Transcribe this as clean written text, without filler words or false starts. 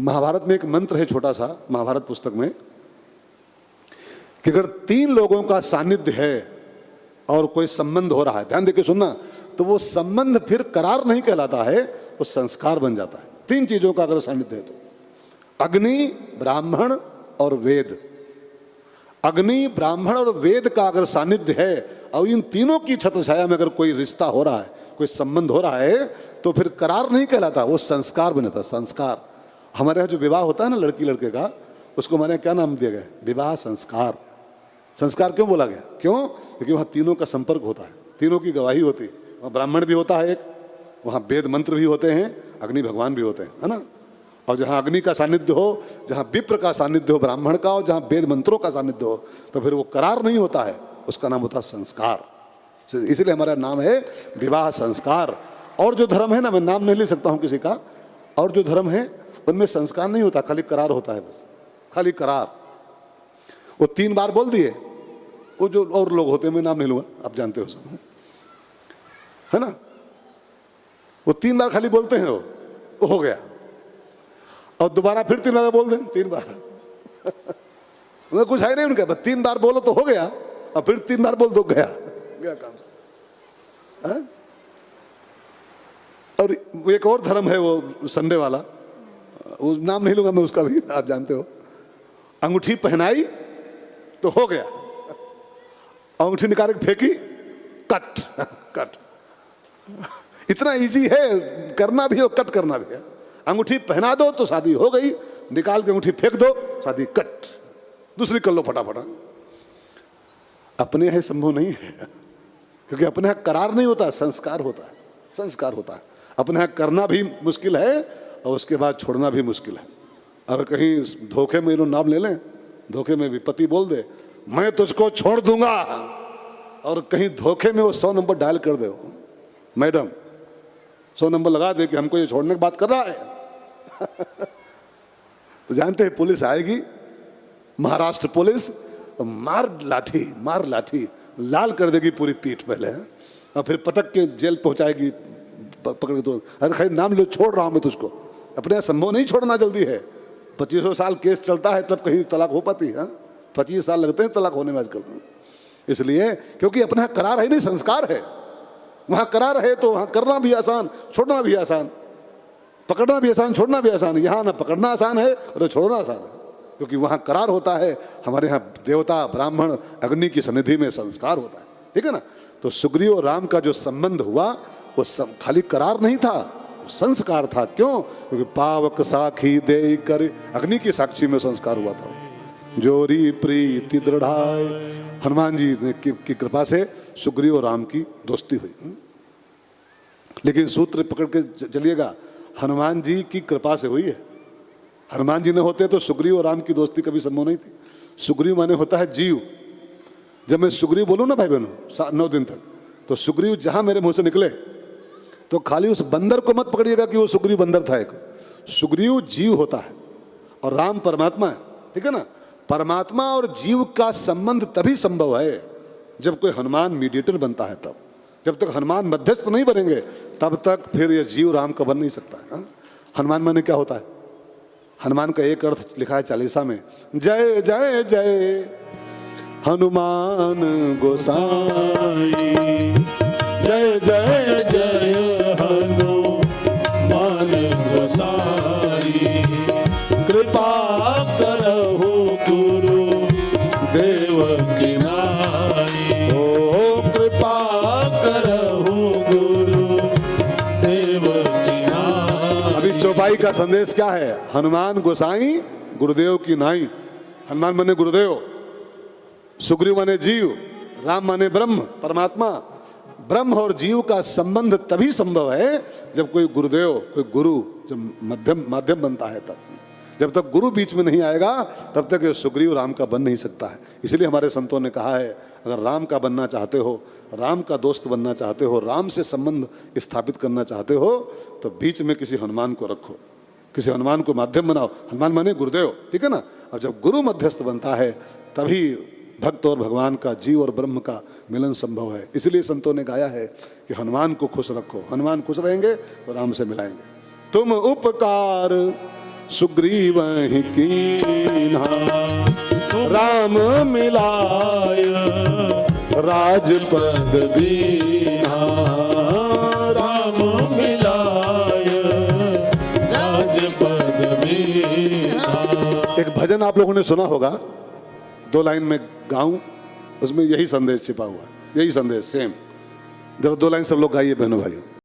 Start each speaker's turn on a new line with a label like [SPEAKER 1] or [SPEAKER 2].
[SPEAKER 1] महाभारत में एक मंत्र है छोटा सा, महाभारत पुस्तक में, कि अगर 3 लोगों का सानिध्य है और कोई संबंध हो रहा है, ध्यान देके सुनना, तो वो संबंध फिर करार नहीं कहलाता है, वो संस्कार बन जाता है। 3 चीजों का अगर सानिध्य है तो अग्नि, ब्राह्मण और वेद। अग्नि, ब्राह्मण और वेद का अगर सानिध्य है और इन तीनों की छत्रछाया में अगर कोई रिश्ता हो रहा है, कोई संबंध हो रहा है, तो फिर करार नहीं कहलाता, वो संस्कार बन जाता है। संस्कार। हमारे यहाँ जो विवाह होता है ना लड़की लड़के का, उसको हमारे यहाँ क्या नाम दिया गया? विवाह संस्कार। संस्कार क्यों बोला गया? क्यों? क्योंकि वहाँ तीनों का संपर्क होता है, तीनों की गवाही होती है। वहाँ ब्राह्मण भी होता है एक, वहाँ वेद मंत्र भी होते हैं, अग्नि भगवान भी होते हैं, है ना। और जहाँ अग्नि का सानिध्य हो, जहाँ विप्र का सानिध्य हो ब्राह्मण का, और जहाँ वेद मंत्रों का सानिध्य हो, तो फिर वो करार नहीं होता है, उसका नाम होता है संस्कार। इसलिए हमारा नाम है विवाह संस्कार। और जो धर्म है ना, मैं नाम नहीं ले सकता हूँ किसी का, और जो धर्म है उनमें संस्कार नहीं होता, खाली करार होता है, बस खाली करार। वो 3 बार बोल दिए, वो जो और लोग होते हैं, मैं नाम नहीं लूंगा, आप जानते हो सब, है ना। वो 3 बार खाली बोलते हैं, वो हो गया। और दोबारा फिर 3 बार बोल दें, 3 बार कुछ है नहीं उनका, बस 3 बार बोलो तो हो गया, और फिर 3 बार बोल दो, गया काम से। है? और एक और धर्म है वो संडे वाला, वो नाम नहीं लूंगा मैं उसका भी, आप जानते हो। अंगूठी पहनाई तो हो गया, अंगूठी निकाल के फेंकी, कट कट। इतना इजी है, करना भी हो, कट करना भी है। अंगूठी पहना दो तो शादी हो गई, निकाल के अंगूठी फेंक दो, शादी कट, दूसरी कर लो फटाफट। अपने यहाँ संभव नहीं है, क्योंकि अपने यहाँ करार नहीं होता, संस्कार होता है। संस्कार होता है। अपने यहाँ करना भी मुश्किल है और उसके बाद छोड़ना भी मुश्किल है। और कहीं धोखे में लोग नाम ले लें, धोखे में भी पति बोल दे मैं तुझको छोड़ दूंगा, और कहीं धोखे में वो 100 नंबर डायल कर दे, मैडम 100 नंबर लगा दे कि हमको ये छोड़ने की बात कर रहा है तो जानते हैं पुलिस आएगी, महाराष्ट्र पुलिस, मार लाठी लाल कर देगी पूरी पीठ पहले, और फिर पटक के जेल पहुंचाएगी पकड़ के। तो अरे खाली नाम लो, छोड़ रहा हूं मैं तुझको। अपने यहाँ संभव नहीं छोड़ना जल्दी है, 2500 साल केस चलता है तब कहीं तलाक हो पाती है। 25 साल लगते हैं तलाक होने में आजकल, इसलिए क्योंकि अपना करार है नहीं, संस्कार है। वहाँ करार है तो वहाँ करना भी आसान, छोड़ना भी आसान, पकड़ना भी आसान, छोड़ना भी आसान। यहाँ ना पकड़ना आसान है और छोड़ना आसान है, क्योंकि वहाँ करार होता है। हमारे यहाँ देवता, ब्राह्मण, अग्नि की सन्निधि में संस्कार होता है, ठीक है ना। तो सुग्रीव और राम का जो संबंध हुआ वो खाली करार नहीं था, संस्कार था। क्यों? क्योंकि पावक साखी दे कर, अग्नि की साक्षी में संस्कार हुआ था। जोरी प्रीति दृढ़ाय, हनुमान जी की कृपा से सुग्रीव और राम की दोस्ती हुई। लेकिन सूत्र पकड़ के चलिएगा, हनुमान जी की कृपा से हुई है। हनुमान जी ने होते तो सुग्रीव और राम की दोस्ती कभी संभव नहीं थी। सुग्रीव माने होता है जीव। जब मैं सुग्रीव बोलूँ ना भाई बहनों 9 दिन तक, तो सुग्रीव जहां मेरे मुंह से निकले तो खाली उस बंदर को मत पकड़िएगा कि वो सुग्रीव बंदर था। एक सुग्रीव जीव होता है और राम परमात्मा है, ठीक है ना। परमात्मा और जीव का संबंध तभी संभव है जब कोई हनुमान मीडिएटर बनता है, तब। जब तक हनुमान मध्यस्थ नहीं बनेंगे तब तक फिर ये जीव राम का बन नहीं सकता है। हनुमान माने क्या होता है? हनुमान का एक अर्थ लिखा है चालीसा में, जय जय जय हनुमान गोसाई, जय जय जय हनुमान गोसाई, कृपा करहु गुरु देव की नाई, ओ कृपा करहु गुरु देव की नाई। अभी चौपाई का संदेश क्या है? हनुमान गोसाई, गुरुदेव की नाई। हनुमान माने गुरुदेव, सुग्रीव माने जीव, राम माने ब्रह्म परमात्मा। ब्रह्म और जीव का संबंध तभी संभव है जब कोई गुरुदेव, कोई गुरु जब माध्यम बनता है तब। जब तक गुरु बीच में नहीं आएगा तब तक ये सुग्रीव राम का बन नहीं सकता है। इसलिए हमारे संतों ने कहा है, अगर राम का बनना चाहते हो, राम का दोस्त बनना चाहते हो, राम से संबंध स्थापित करना चाहते हो, तो बीच में किसी हनुमान को रखो, किसी हनुमान को माध्यम बनाओ। हनुमान माने गुरुदेव, ठीक है ना। और जब गुरु मध्यस्थ बनता है तभी भक्त और भगवान का, जीव और ब्रह्म का मिलन संभव है। इसलिए संतों ने गाया है कि हनुमान को खुश रखो, हनुमान खुश रहेंगे तो राम से मिलाएंगे। तुम उपकार सुग्रीव ही कीन्हा। राम मिलाय राजपद दीन्हा।
[SPEAKER 2] राम मिलाय राजपद दीन्हा।
[SPEAKER 1] एक भजन आप लोगों ने सुना होगा, 2 लाइन में गाऊं, उसमें यही संदेश छिपा हुआ है, यही संदेश सेम। जरा 2 लाइन सब लोग गाइए बहनों भाइयों।